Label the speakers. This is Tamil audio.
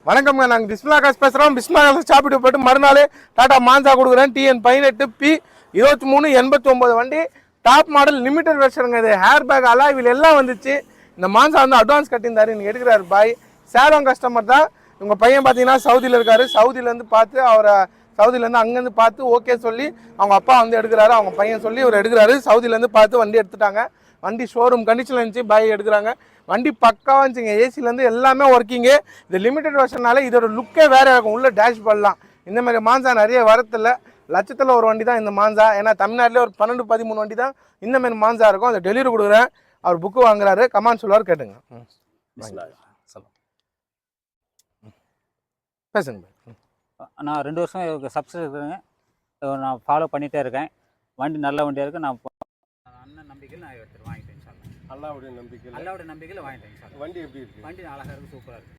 Speaker 1: வணக்கம்ங்க. நாங்கள் பிஸ்மிலா காசு பேசுகிறோம். பிஸ்மிலா காசு சாப்பிட்டு போய்ட்டு மறுநாள் டாடா மான்சா கொடுக்குறேன். TN18P 2989 வண்டி டாப் மாடல் லிமிடெட் வெர்ஷனுங்க. இது ஹேர் பேக் அலாய்வில் எல்லாம் வந்துச்சு. இந்த மான்சா வந்து அட்வான்ஸ் கட்டியிருந்தாரு, நீங்கள் எடுக்கிறாரு பாய். சேலம் கஸ்டமர் தான். உங்கள் பையன் பார்த்தீங்கன்னா சவுதியில் இருக்காரு. சவுதியிலேருந்து பார்த்து அவரை சவுதியிலேருந்து அங்கேருந்து பார்த்து ஓகே சொல்லி அவங்க அப்பா வந்து எடுக்கிறாரு. அவங்க பையன் சொல்லி இவர் எடுக்கிறாரு. சவுதியிலேருந்து பார்த்து வண்டி எடுத்துட்டாங்க. வண்டி ஷோரூம் கண்டிஷனில் இருந்துச்சு. பாய் எடுக்கிறாங்க. வண்டி பக்காவாக இருந்துச்சுங்க. ஏசிலேருந்து எல்லாமே ஒர்க்கிங்கு. இது லிமிடெட் வெர்ஷனால இதோட லுக்கே வேறு இருக்கும். உள்ள டேஷ்போர்ட்லாம் இந்த மாதிரி மான்சா நிறைய வரதில்லை. லட்சத்தில் ஒரு வண்டி தான் இந்த மான்சா. ஏன்னா தமிழ்நாட்டிலே ஒரு 12-13 வண்டி தான் இந்த மாதிரி மான்சா இருக்கும். அதை டெலிவரி கொடுக்குறேன். அவர் புக்கு வாங்குறாரு. கமான் சொல்லுவார், கேட்டுங்க. பேசுங்க.
Speaker 2: நான் 2 வருஷம் சப்ஸ்கிரைபருங்க. நான் ஃபாலோ பண்ணிகிட்டே இருக்கேன். வண்டி நல்ல வண்டியாக இருக்குது. நான் அண்ணன் நம்பிக்கையில் நான் எடுத்துகிட்டு வாங்கிட்டேன் சார்.
Speaker 3: அல்லாவுடைய நம்பிக்கையில்
Speaker 2: வாங்கிட்டேன் சார்.
Speaker 3: வண்டி எப்படி இருக்குது?
Speaker 2: வண்டி அழகாக இருக்குது, சூப்பராக இருக்குது.